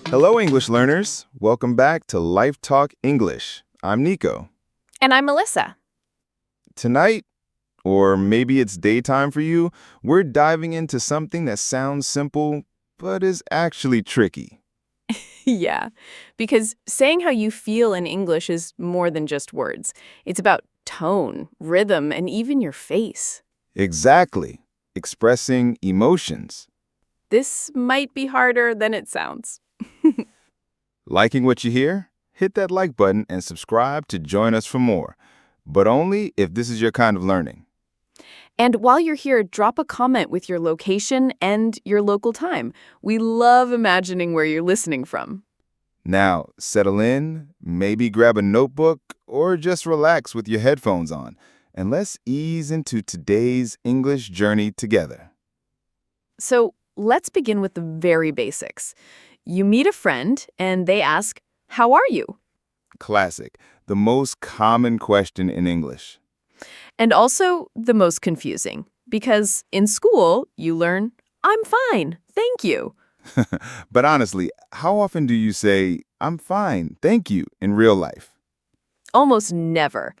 Hello, English learners. Welcome back to Life Talk English. I'm Nico. And I'm Melissa. Tonight, or maybe it's daytime for you, we're diving into something that sounds simple, but is actually tricky. Yeah, because saying how you feel in English is more than just words. It's about tone, rhythm, and even your face. Exactly. Expressing emotions. This might be harder than it sounds. Liking what you hear? Hit that like button and subscribe to join us for more. But only if this is your kind of learning. And while you're here, drop a comment with your location and your local time. We love imagining where you're listening from. Now, settle in, maybe grab a notebook, or just relax with your headphones on, and let's ease into today's English journey together. So let's begin with the very basics. You meet a friend and they ask, "How are you?" Classic, the most common question in English. And also the most confusing, because in school you learn, "I'm fine, thank you." But honestly, how often do you say, "I'm fine, thank you," in real life? Almost never,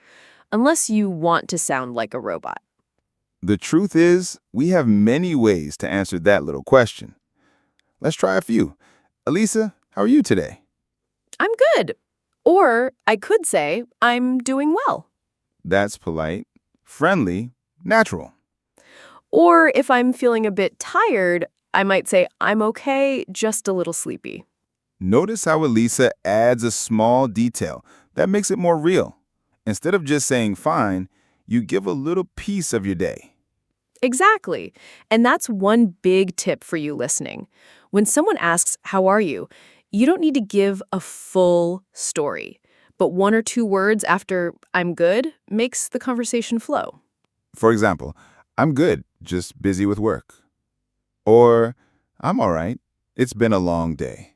unless you want to sound like a robot. The truth is, we have many ways to answer that little question. Let's try a few. Elisa, how are you today? "I'm good." Or I could say, "I'm doing well." That's polite, friendly, natural. Or if I'm feeling a bit tired, I might say, "I'm okay, just a little sleepy." Notice how Elisa adds a small detail that makes it more real. Instead of just saying fine, you give a little piece of your day. Exactly. And that's one big tip for you listening. When someone asks, "How are you?" you don't need to give a full story. But one or two words after "I'm good" makes the conversation flow. For example, I'm good, just busy with work. Or, I'm all right, it's been a long day.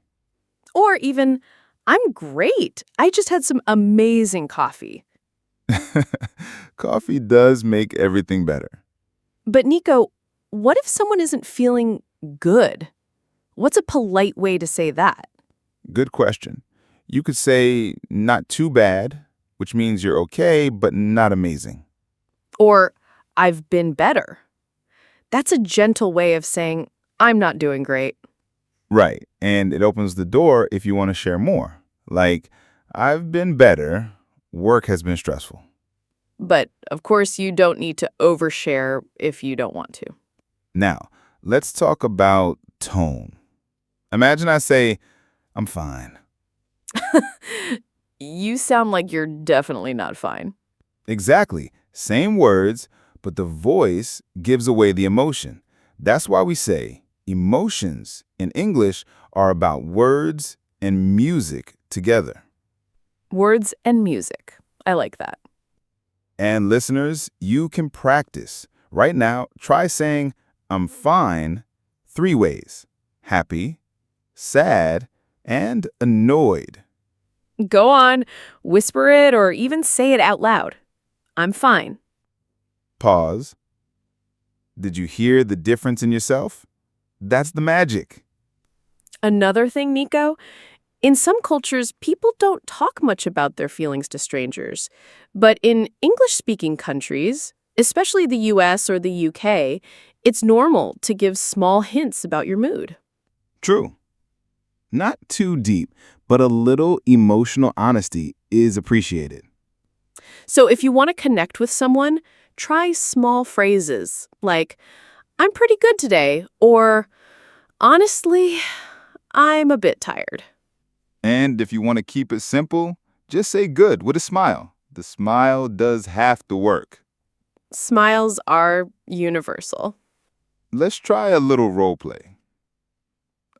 Or even, "I'm great. I just had some amazing coffee." Coffee does make everything better. But Nico, what if someone isn't feeling good? What's a polite way to say that? Good question. You could say not too bad, which means you're okay, but not amazing. Or, "I've been better." That's a gentle way of saying, "I'm not doing great." Right. And it opens the door if you want to share more. Like, I've been better, work has been stressful. But of course, you don't need to overshare if you don't want to. Now, let's talk about tone. Imagine I say, I'm fine. You sound like you're definitely not fine. Exactly. Same words, but the voice gives away the emotion. That's why we say emotions in English are about words and music together. Words and music. I like that. And listeners, you can practice. Right now, try saying, I'm fine 3 ways: happy, sad, and annoyed. Go on, whisper it or even say it out loud. "I'm fine." Pause. Did you hear the difference in yourself? That's the magic. Another thing, Nico, in some cultures, people don't talk much about their feelings to strangers. But in English-speaking countries, especially the US or the UK, it's normal to give small hints about your mood. True. Not too deep, but a little emotional honesty is appreciated. So if you want to connect with someone, try small phrases like, "I'm pretty good today," or "Honestly, I'm a bit tired." And if you want to keep it simple, just say good with a smile. The smile does half the work. Smiles are universal. Let's try a little role play.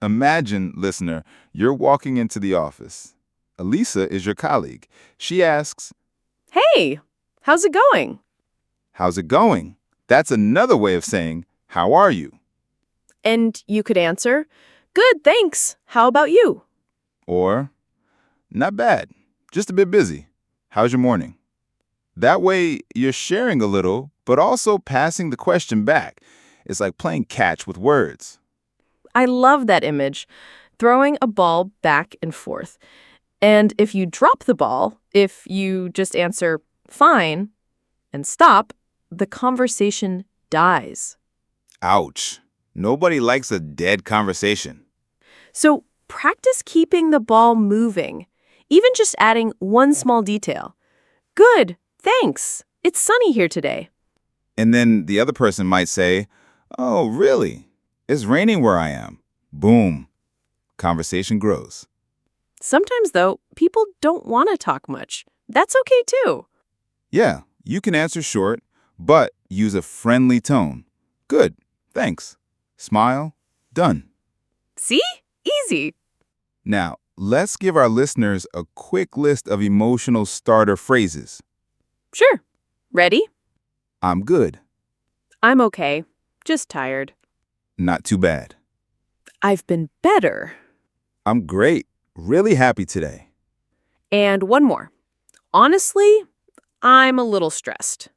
Imagine, listener, you're walking into the office. Elisa is your colleague. She asks, "Hey, how's it going?" how's it going? That's another way of saying, how are you? And you could answer, "Good, thanks. How about you?" Or, not bad, just a bit busy. How's your morning? That way, you're sharing a little, but also passing the question back. It's like playing catch with words. I love that image. throwing a ball back and forth. And if you drop the ball, if you just answer, fine, and stop, the conversation dies. Ouch. Nobody likes a dead conversation. So practice keeping the ball moving, even just adding one small detail. Good, thanks. It's sunny here today. And then the other person might say, oh, really? It's raining where I am. Boom. Conversation grows. Sometimes, though, people don't want to talk much. That's okay, too. Yeah, you can answer short, but use a friendly tone. Good, thanks. Smile, done. See? Easy. Now, let's give our listeners a quick list of emotional starter phrases. Sure. Ready? I'm good. I'm okay. Just tired. Not too bad. I've been better. I'm great. Really happy today. And one more. Honestly, I'm a little stressed.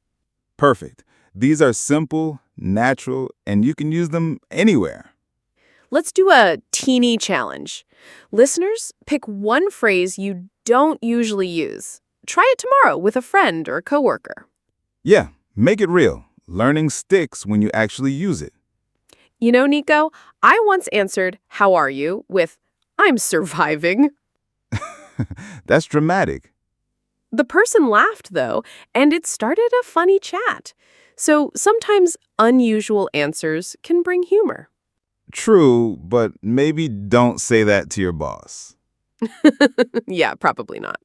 Perfect. These are simple, natural, and you can use them anywhere. Let's do a teeny challenge. Listeners, pick one phrase you don't usually use. Try it tomorrow with a friend or a coworker. Yeah, make it real. Learning sticks when you actually use it. You know, Nico, I once answered, "How are you?" with, "I'm surviving." That's dramatic. The person laughed, though, and it started a funny chat. So sometimes unusual answers can bring humor. True, but maybe don't say that to your boss. Yeah, probably not.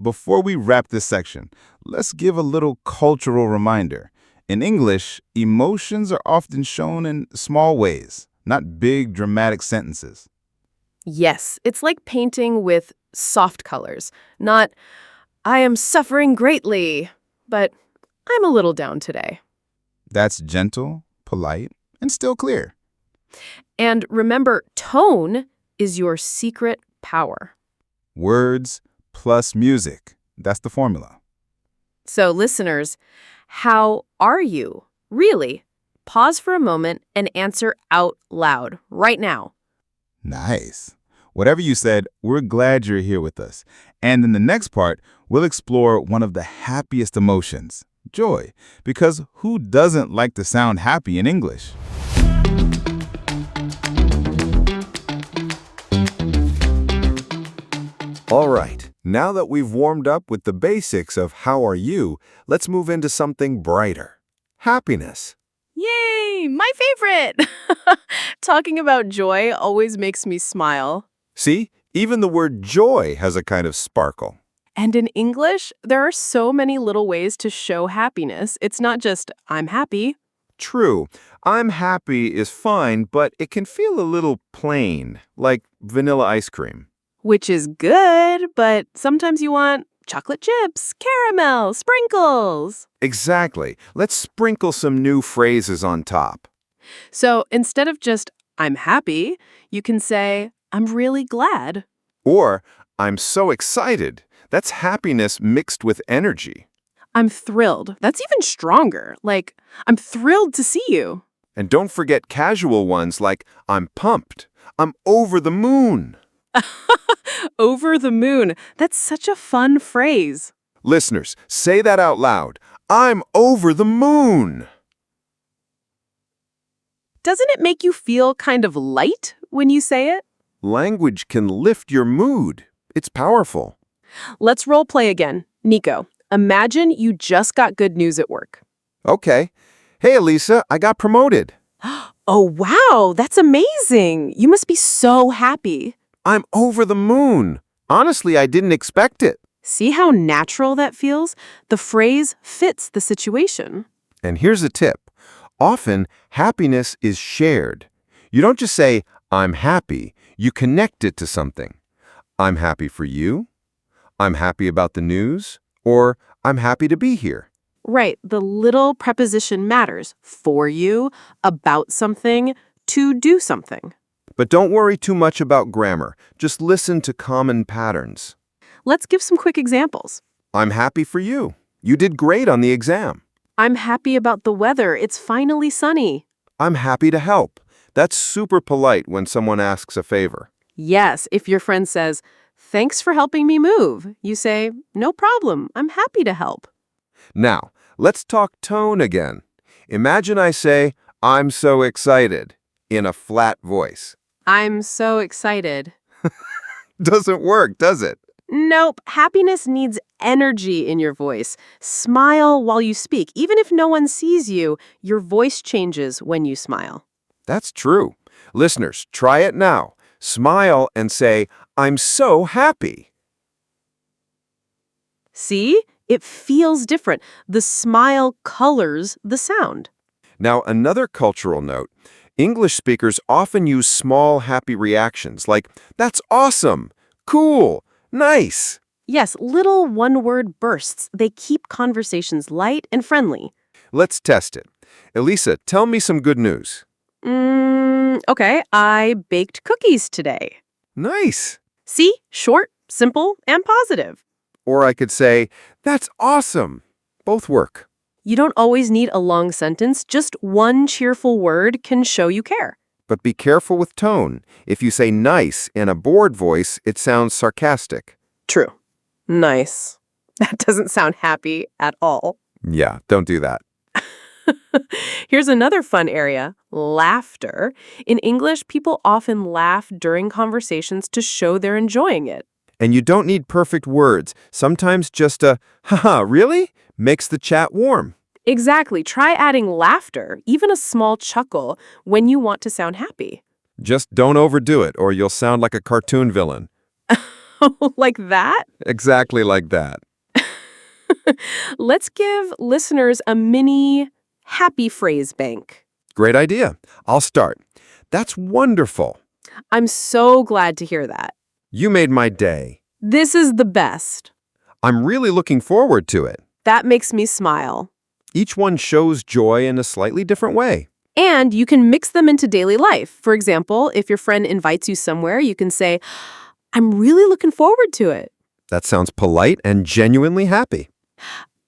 Before we wrap this section, let's give a little cultural reminder. In English, emotions are often shown in small ways, not big, dramatic sentences. Yes, it's like painting with soft colors, not, "I am suffering greatly," but "I'm a little down today." That's gentle, polite, and still clear. And remember, tone is your secret power. Words plus music. That's the formula. So, listeners, how are you? Really? Pause for a moment and answer out loud right now. Nice. Whatever you said, we're glad you're here with us. And in the next part, we'll explore one of the happiest emotions, joy, because who doesn't like to sound happy in English? All right, now that we've warmed up with the basics of how are you, let's move into something brighter. Happiness. Yay! My favorite! Talking about joy always makes me smile. See, even the word joy has a kind of sparkle. And in English, there are so many little ways to show happiness. It's not just, "I'm happy." True, I'm happy is fine, but it can feel a little plain, like vanilla ice cream. Which is good, but sometimes you want chocolate chips, caramel, sprinkles. Exactly. Let's sprinkle some new phrases on top. So instead of just, "I'm happy," you can say, "I'm really glad." Or, I'm so excited. That's happiness mixed with energy. "I'm thrilled." That's even stronger. Like, "I'm thrilled to see you." And don't forget casual ones like, I'm pumped. I'm over the moon. Over the moon. That's such a fun phrase. Listeners, say that out loud. I'm over the moon. Doesn't it make you feel kind of light when you say it? Language can lift your mood. It's powerful. Let's role play again. Nico, imagine you just got good news at work. Okay. Hey, Elisa, I got promoted. Oh, wow, that's amazing. You must be so happy. I'm over the moon. Honestly, I didn't expect it. See how natural that feels? The phrase fits the situation. And here's a tip. Often, happiness is shared. You don't just say, I'm happy. You connect it to something. I'm happy for you. I'm happy about the news. Or, I'm happy to be here. Right, the little preposition matters. For you, about something, to do something. But don't worry too much about grammar. Just listen to common patterns. Let's give some quick examples. I'm happy for you. You did great on the exam. I'm happy about the weather. It's finally sunny. I'm happy to help. That's super polite when someone asks a favor. Yes, if your friend says, "Thanks for helping me move," you say, "No problem, I'm happy to help." Now, let's talk tone again. Imagine I say, I'm so excited, in a flat voice. I'm so excited. Doesn't work, does it? Nope, happiness needs energy in your voice. Smile while you speak. Even if no one sees you, your voice changes when you smile. That's true. Listeners, try it now. Smile and say, I'm so happy. See? It feels different. The smile colors the sound. Now, another cultural note. English speakers often use small, happy reactions like, that's awesome, cool, nice. Yes, little one-word bursts. They keep conversations light and friendly. Let's test it. Elisa, tell me some good news. Okay, I baked cookies today. Nice. See? Short, simple, and positive. Or I could say, that's awesome. Both work. You don't always need a long sentence. Just one cheerful word can show you care. But be careful with tone. If you say nice in a bored voice, it sounds sarcastic. True. Nice. That doesn't sound happy at all. Yeah, don't do that. Here's another fun area, laughter. In English, people often laugh during conversations to show they're enjoying it. And you don't need perfect words. Sometimes just a, haha, really? Makes the chat warm. Exactly. Try adding laughter, even a small chuckle, when you want to sound happy. Just don't overdo it, or you'll sound like a cartoon villain. Like that? Exactly like that. Let's give listeners a mini happy phrase bank. Great idea. I'll start. That's wonderful. I'm so glad to hear that. You made my day. This is the best. I'm really looking forward to it. That makes me smile. Each one shows joy in a slightly different way. And you can mix them into daily life. For example, if your friend invites you somewhere, you can say, I'm really looking forward to it. That sounds polite and genuinely happy.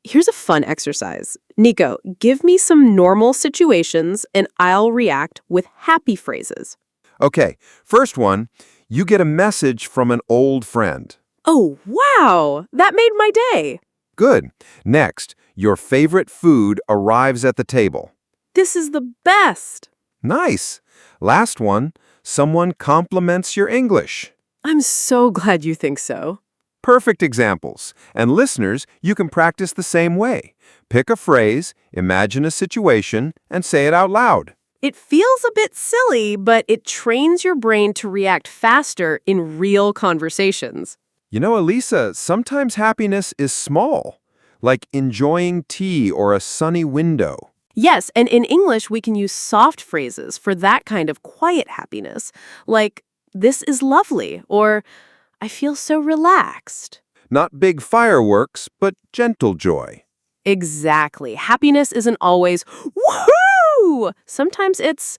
Here's a fun exercise. Nico, give me some normal situations and I'll react with happy phrases. Okay, first one, you get a message from an old friend. Oh, wow! That made my day. Good. Next, your favorite food arrives at the table. This is the best. Nice. Last one, someone compliments your English. I'm so glad you think so. Perfect examples. And listeners, you can practice the same way. Pick a phrase, imagine a situation, and say it out loud. It feels a bit silly, but it trains your brain to react faster in real conversations. You know, Elisa, sometimes happiness is small, like enjoying tea or a sunny window. Yes, and in English, we can use soft phrases for that kind of quiet happiness, like, this is lovely, or I feel so relaxed. Not big fireworks, but gentle joy. Exactly. Happiness isn't always, woohoo! Sometimes it's,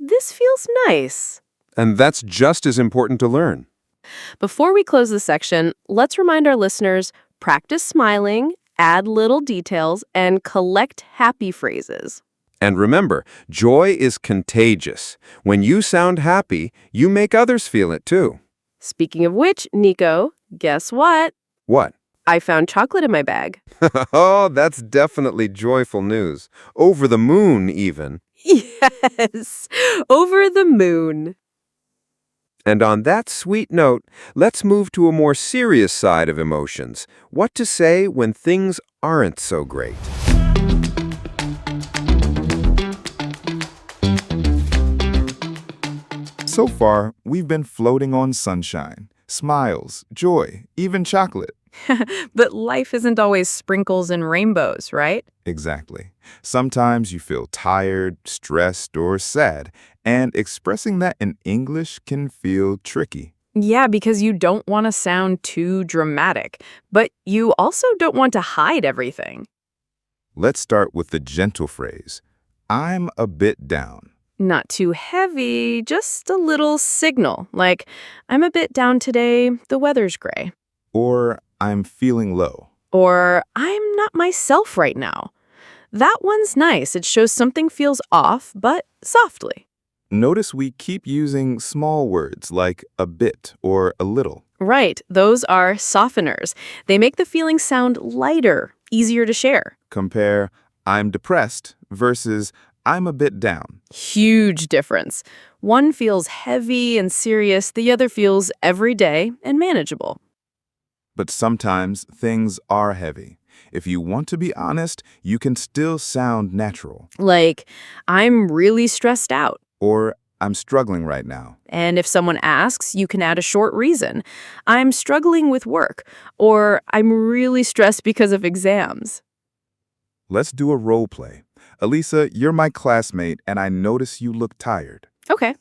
this feels nice. And that's just as important to learn. Before we close this section, let's remind our listeners, practice smiling, add little details, and collect happy phrases. And remember, joy is contagious. When you sound happy, you make others feel it too. Speaking of which, Nico, guess what? What? I found chocolate in my bag. Oh, that's definitely joyful news. Over the moon, even. Yes, over the moon. And on that sweet note, let's move to a more serious side of emotions. What to say when things aren't so great. So far, we've been floating on sunshine, smiles, joy, even chocolate. But life isn't always sprinkles and rainbows, right? Exactly. Sometimes you feel tired, stressed, or sad, and expressing that in English can feel tricky. Yeah, because you don't want to sound too dramatic, but you also don't want to hide everything. Let's start with the gentle phrase, I'm a bit down. Not too heavy, just a little signal, like, I'm a bit down today, the weather's gray. Or I'm feeling low. Or, I'm not myself right now. That one's nice. It shows something feels off, but softly. Notice we keep using small words like a bit or a little. Right, those are softeners. They make the feeling sound lighter, easier to share. Compare I'm depressed versus I'm a bit down. Huge difference. One feels heavy and serious, the other feels everyday and manageable. But sometimes things are heavy. If you want to be honest, you can still sound natural. Like, I'm really stressed out. Or I'm struggling right now. And if someone asks, you can add a short reason. I'm struggling with work, or I'm really stressed because of exams. Let's do a role play. Elisa, you're my classmate and I notice you look tired. Okay.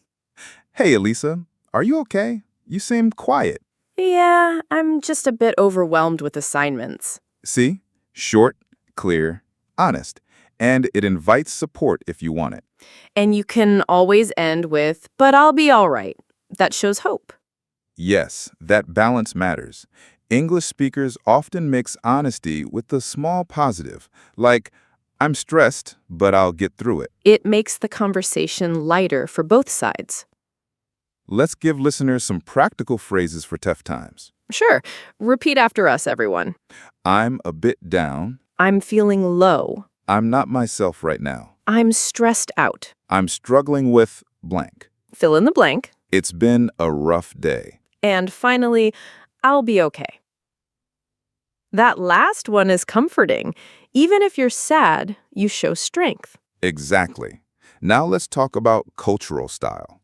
Hey, Elisa, are you okay? You seem quiet. Yeah, I'm just a bit overwhelmed with assignments. See? Short, clear, honest. And it invites support if you want it. And you can always end with, but I'll be all right. That shows hope. Yes, that balance matters. English speakers often mix honesty with the small positive, like, I'm stressed, but I'll get through it. It makes the conversation lighter for both sides. Let's give listeners some practical phrases for tough times. Sure. Repeat after us, everyone. I'm a bit down. I'm feeling low. I'm not myself right now. I'm stressed out. I'm struggling with blank. Fill in the blank. It's been a rough day. And finally, I'll be okay. That last one is comforting. Even if you're sad, you show strength. Exactly. Now let's talk about cultural style.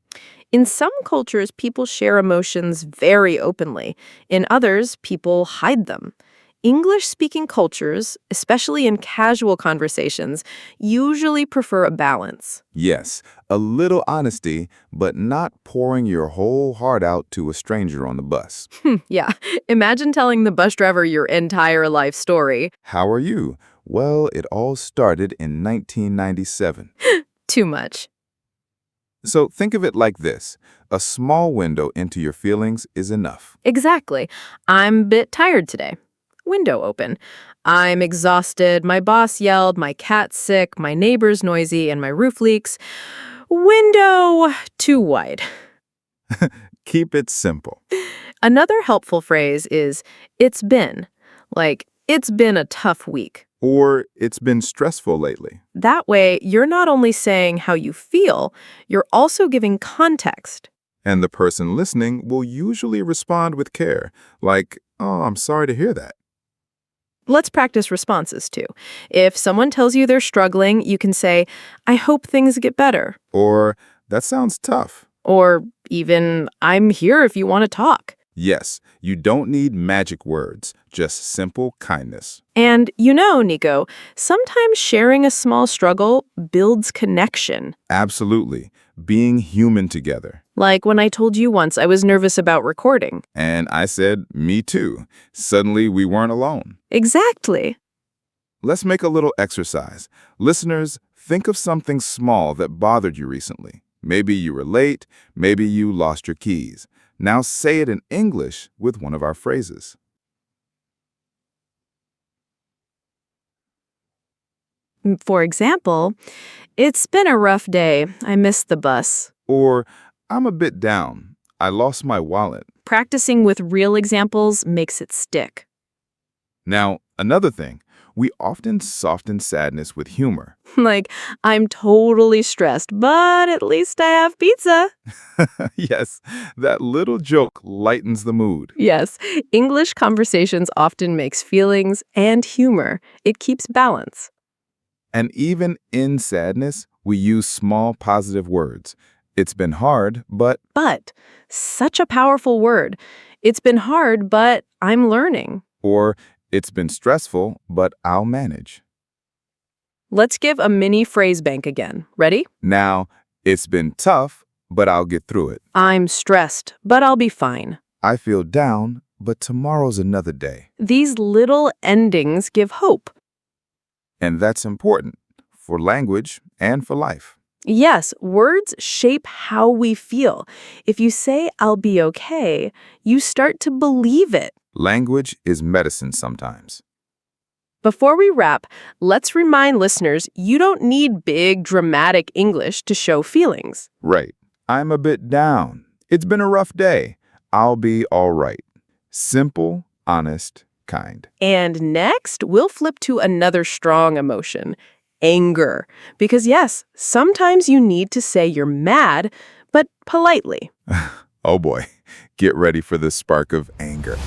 In some cultures, people share emotions very openly. In others, people hide them. English-speaking cultures, especially in casual conversations, usually prefer a balance. Yes, a little honesty, but not pouring your whole heart out to a stranger on the bus. Yeah, imagine telling the bus driver your entire life story. How are you? Well, it all started in 1997. Too much. So think of it like this. A small window into your feelings is enough. Exactly. I'm a bit tired today. Window open. I'm exhausted. My boss yelled, my cat's sick, my neighbor's noisy, and my roof leaks. Window too wide. Keep it simple. Another helpful phrase is, it's been. Like, it's been a tough week. Or it's been stressful lately. That way, you're not only saying how you feel, you're also giving context. And the person listening will usually respond with care, like, oh, I'm sorry to hear that. Let's practice responses too. If someone tells you they're struggling, you can say, I hope things get better. Or, that sounds tough. Or even, I'm here if you want to talk. Yes, you don't need magic words, just simple kindness. And you know, Nico, sometimes sharing a small struggle builds connection. Absolutely. Being human together. Like when I told you once I was nervous about recording. And I said, me too. Suddenly we weren't alone. Exactly. Let's make a little exercise. Listeners, think of something small that bothered you recently. Maybe you were late, maybe you lost your keys. Now say it in English with one of our phrases. For example, it's been a rough day. I missed the bus. Or, I'm a bit down. I lost my wallet. Practicing with real examples makes it stick. Now, another thing, we often soften sadness with humor. Like, I'm totally stressed, but at least I have pizza. Yes, that little joke lightens the mood. Yes, English conversations often mix feelings and humor. It keeps balance. And even in sadness, we use small positive words. It's been hard, but... But, such a powerful word. It's been hard, but I'm learning. Or, it's been stressful, but I'll manage. Let's give a mini phrase bank again. Ready? Now, it's been tough, but I'll get through it. I'm stressed, but I'll be fine. I feel down, but tomorrow's another day. These little endings give hope. And that's important for language and for life. Yes, words shape how we feel. If you say, I'll be okay, you start to believe it. Language is medicine sometimes. Before we wrap, let's remind listeners you don't need big, dramatic English to show feelings. Right. I'm a bit down. It's been a rough day. I'll be all right. Simple, honest, kind. And next, we'll flip to another strong emotion, anger. Because yes, sometimes you need to say you're mad, but politely. Oh boy, get ready for the spark of anger.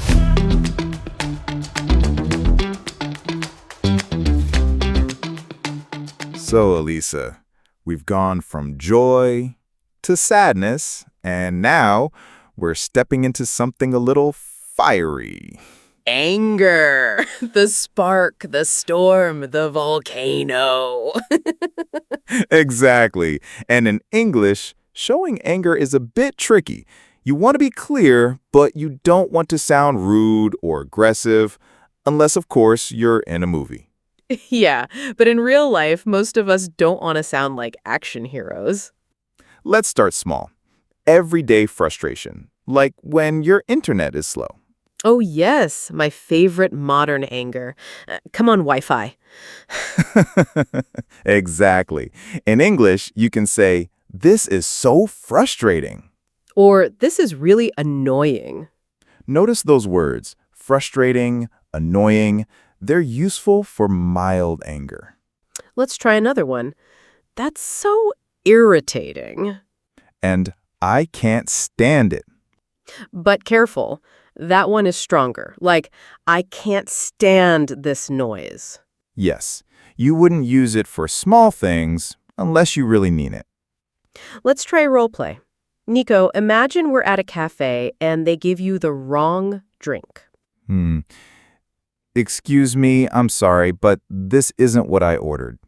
So, Elisa, we've gone from joy to sadness, and now we're stepping into something a little fiery. Anger, the spark, the storm, the volcano. Exactly. And in English, showing anger is a bit tricky. You want to be clear, but you don't want to sound rude or aggressive, unless, of course, you're in a movie. Yeah, but in real life, most of us don't want to sound like action heroes. Let's start small. Everyday frustration, like when your internet is slow. Oh yes, my favorite modern anger. Come on, Wi-Fi. Exactly. In English, you can say, "This is so frustrating." Or this is really annoying. Notice those words, frustrating, annoying. They're useful for mild anger. Let's try another one. That's so irritating. And I can't stand it. But careful, that one is stronger. Like, I can't stand this noise. Yes, you wouldn't use it for small things unless you really mean it. Let's try role play. Nico, imagine we're at a cafe and they give you the wrong drink. Excuse me, I'm sorry, but this isn't what I ordered.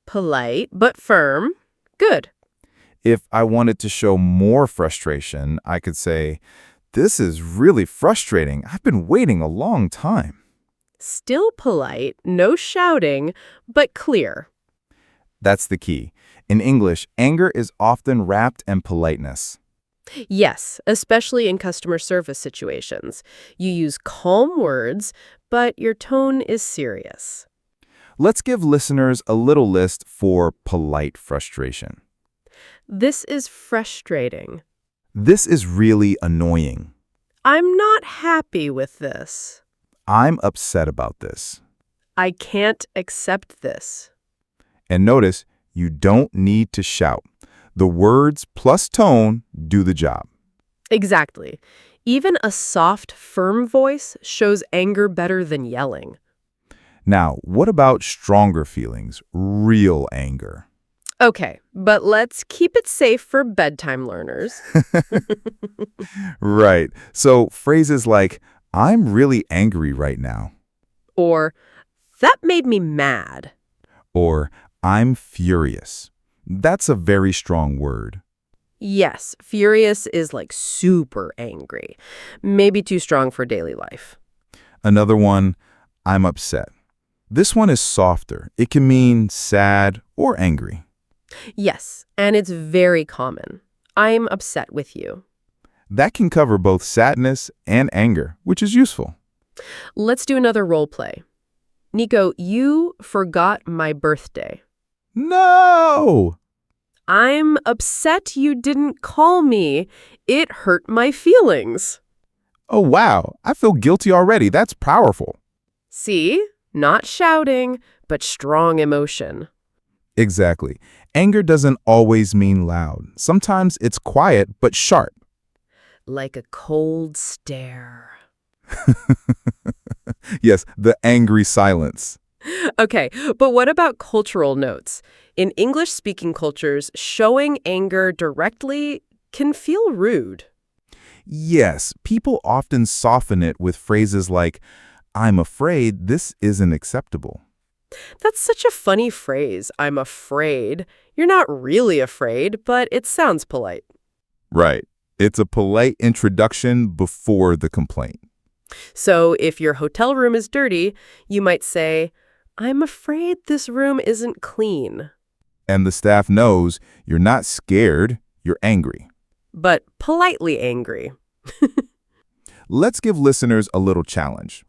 Polite, but firm. Good. If I wanted to show more frustration, I could say, "This is really frustrating. I've been waiting a long time." Still polite, no shouting, but clear. That's the key. In English, anger is often wrapped in politeness. Yes, especially in customer service situations. You use calm words, but your tone is serious. Let's give listeners a little list for polite frustration. This is frustrating. This is really annoying. I'm not happy with this. I'm upset about this. I can't accept this. And notice, you don't need to shout. The words plus tone do the job. Exactly. Even a soft, firm voice shows anger better than yelling. Now, what about stronger feelings, real anger? Okay, but let's keep it safe for bedtime learners. Right. So phrases like, "I'm really angry right now," Or, that made me mad. or "I'm furious." That's a very strong word. Yes, furious is like super angry. Maybe too strong for daily life. Another one, "I'm upset." This one is softer. It can mean sad or angry. Yes, and it's very common. I'm upset with you. That can cover both sadness and anger, which is useful. Let's do another role play. Nico, you forgot my birthday. No! I'm upset you didn't call me. It hurt my feelings. Oh, wow. I feel guilty already. That's powerful. See? Not shouting, but strong emotion. Exactly. Anger doesn't always mean loud. Sometimes it's quiet but sharp. Like a cold stare. Yes, the angry silence. Okay, but what about cultural notes? In English-speaking cultures, showing anger directly can feel rude. Yes, people often soften it with phrases like, "I'm afraid this isn't acceptable." That's such a funny phrase, I'm afraid. You're not really afraid, but it sounds polite. Right. It's a polite introduction before the complaint. So if your hotel room is dirty, you might say, I'm afraid this room isn't clean. And the staff knows you're not scared, you're angry. But politely angry. Let's give listeners a little challenge.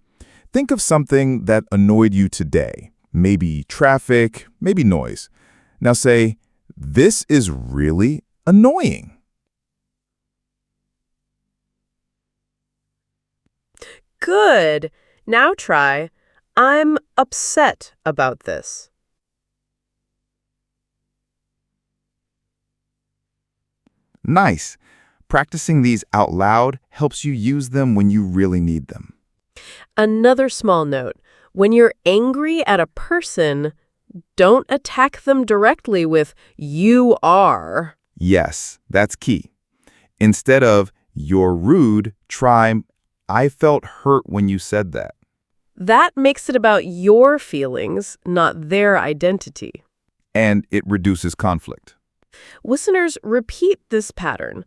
Think of something that annoyed you today. Maybe traffic, maybe noise. Now say, "This is really annoying." Good. Now try, I'm upset about this. Nice. Practicing these out loud helps you use them when you really need them. Another small note. When you're angry at a person, don't attack them directly with, you are. Yes, that's key. Instead of, you're rude, try, I felt hurt when you said that. That makes it about your feelings, not their identity. And it reduces conflict. Listeners, repeat this pattern.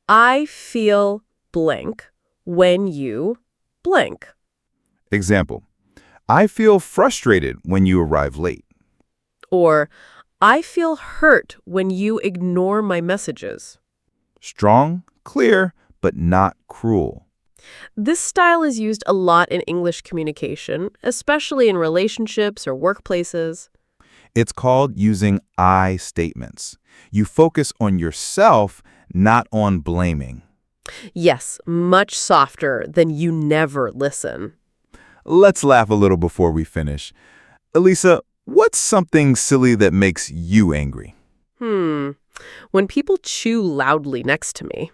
I feel blank when you blank. Example, I feel frustrated when you arrive late. Or, I feel hurt when you ignore my messages. Strong, clear, but not cruel. This style is used a lot in English communication, especially in relationships or workplaces. It's called using I statements. You focus on yourself, not on blaming. Yes, much softer than you never listen. Let's laugh a little before we finish. Elisa, what's something silly that makes you angry? When people chew loudly next to me.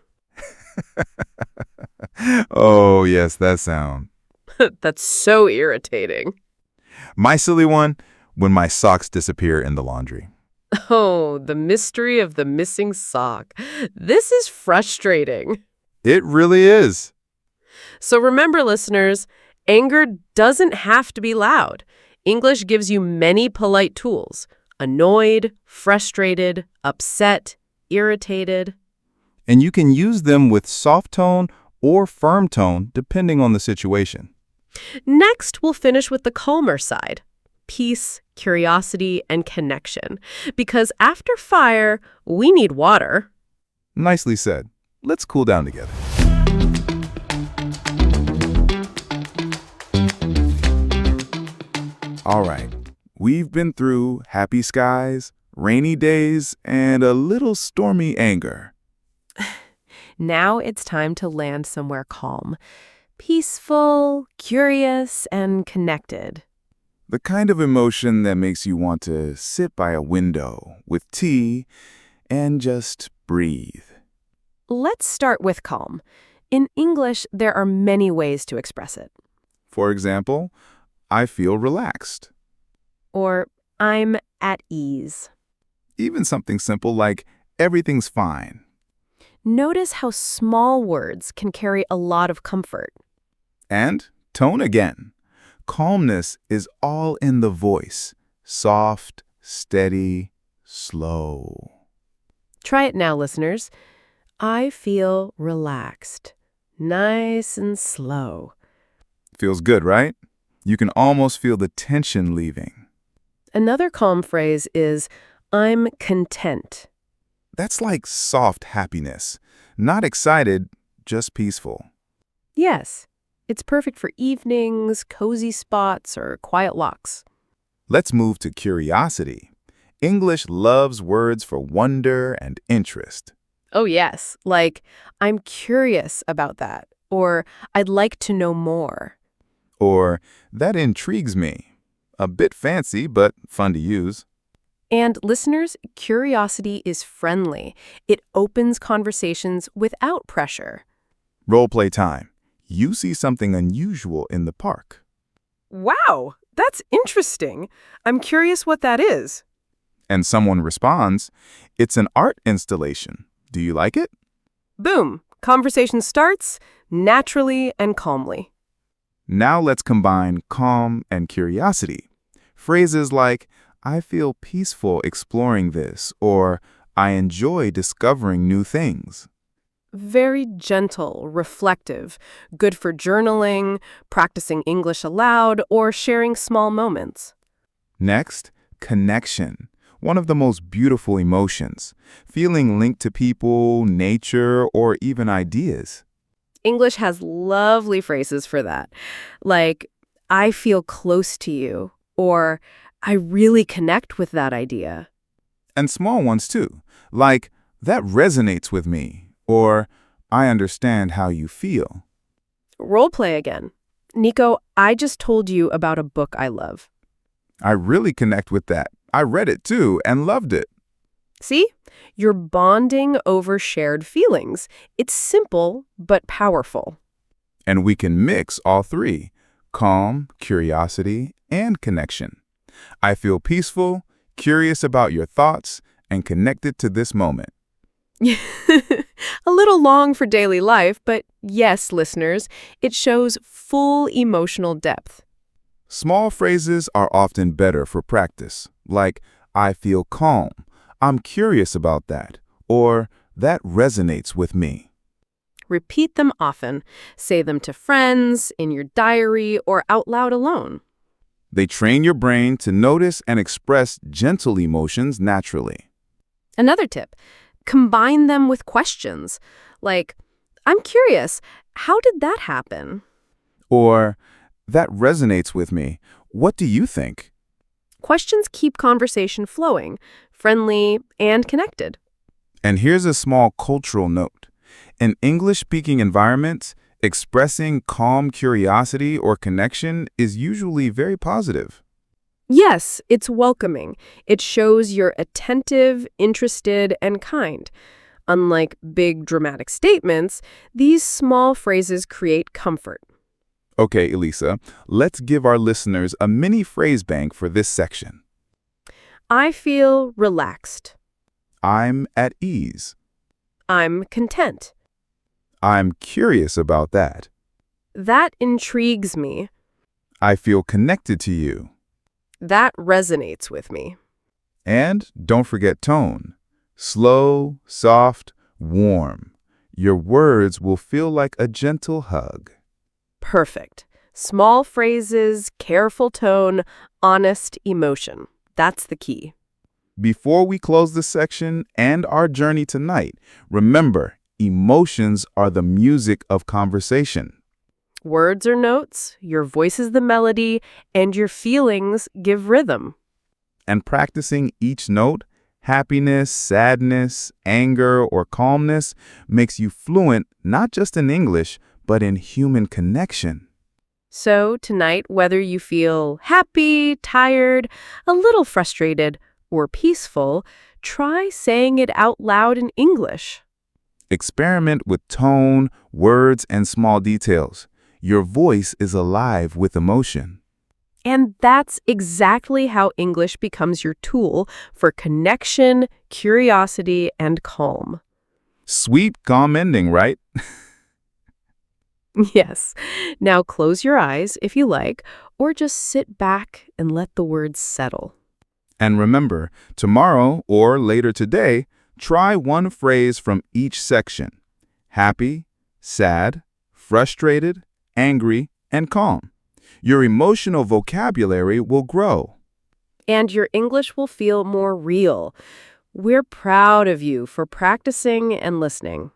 Oh, yes, that sound. That's so irritating. My silly one, when my socks disappear in the laundry. Oh, the mystery of the missing sock. This is frustrating. It really is. So remember, listeners, anger doesn't have to be loud. English gives you many polite tools. Annoyed, frustrated, upset, irritated. And you can use them with soft tone or firm tone depending on the situation. Next, we'll finish with the calmer side. Peace, curiosity, and connection. Because after fire, we need water. Nicely said. Let's cool down together. All right. We've been through happy skies, rainy days, and a little stormy anger. Now it's time to land somewhere calm. Peaceful, curious, and connected. The kind of emotion that makes you want to sit by a window with tea and just breathe. Let's start with calm. In English, there are many ways to express it. For example, I feel relaxed. Or, I'm at ease. Even something simple like, everything's fine. Notice how small words can carry a lot of comfort. And tone again. Calmness is all in the voice. Soft, steady, slow. Try it now, listeners. I feel relaxed. Nice and slow. Feels good, right? You can almost feel the tension leaving. Another calm phrase is, I'm content. That's like soft happiness. Not excited, just peaceful. Yes, it's perfect for evenings, cozy spots, or quiet walks. Let's move to curiosity. English loves words for wonder and interest. Oh, yes, like, I'm curious about that, or I'd like to know more. Or, that intrigues me. A bit fancy, but fun to use. And listeners, curiosity is friendly. It opens conversations without pressure. Role play time. You see something unusual in the park. Wow, that's interesting. I'm curious what that is. And someone responds, it's an art installation. Do you like it? Boom, conversation starts naturally and calmly. Now let's combine calm and curiosity. Phrases like, I feel peaceful exploring this, or I enjoy discovering new things. Very gentle, reflective, good for journaling, practicing English aloud, or sharing small moments. Next, connection. One of the most beautiful emotions. Feeling linked to people, nature, or even ideas. English has lovely phrases for that, like, I feel close to you, or I really connect with that idea. And small ones too, like, that resonates with me, or I understand how you feel. Role play again. Nico, I just told you about a book I love. I really connect with that. I read it too and loved it. See? You're bonding over shared feelings. It's simple but powerful. And we can mix all three: calm, curiosity, and connection. I feel peaceful, curious about your thoughts, and connected to this moment. A little long for daily life, but yes, listeners, it shows full emotional depth. Small phrases are often better for practice, like, I feel calm, I'm curious about that, or that resonates with me. Repeat them often. Say them to friends, in your diary, or out loud alone. They train your brain to notice and express gentle emotions naturally. Another tip, combine them with questions, like, I'm curious, how did that happen? Or, that resonates with me. What do you think? Questions keep conversation flowing, friendly, and connected. And here's a small cultural note. In English-speaking environments, expressing calm curiosity or connection is usually very positive. Yes, it's welcoming. It shows you're attentive, interested, and kind. Unlike big dramatic statements, these small phrases create comfort. Okay, Elisa, let's give our listeners a mini phrase bank for this section. I feel relaxed. I'm at ease. I'm content. I'm curious about that. That intrigues me. I feel connected to you. That resonates with me. And don't forget tone. Slow, soft, warm. Your words will feel like a gentle hug. Perfect. Small phrases, careful tone, honest emotion. That's the key. Before we close this section and our journey tonight, remember, emotions are the music of conversation. Words are notes, your voice is the melody, and your feelings give rhythm. And practicing each note, happiness, sadness, anger, or calmness, makes you fluent not just in English, but in human connection. So tonight, whether you feel happy, tired, a little frustrated, or peaceful, try saying it out loud in English. Experiment with tone, words, and small details. Your voice is alive with emotion. And that's exactly how English becomes your tool for connection, curiosity, and calm. Sweet, calm ending, right? Yes. Now close your eyes if you like, or just sit back and let the words settle. And remember, tomorrow or later today, try one phrase from each section: happy, sad, frustrated, angry, and calm. Your emotional vocabulary will grow. And your English will feel more real. We're proud of you for practicing and listening.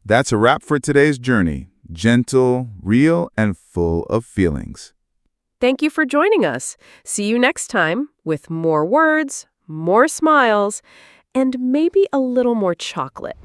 That's a wrap for today's journey. Gentle, real, and full of feelings. Thank you for joining us. See you next time with more words, more smiles, and maybe a little more chocolate.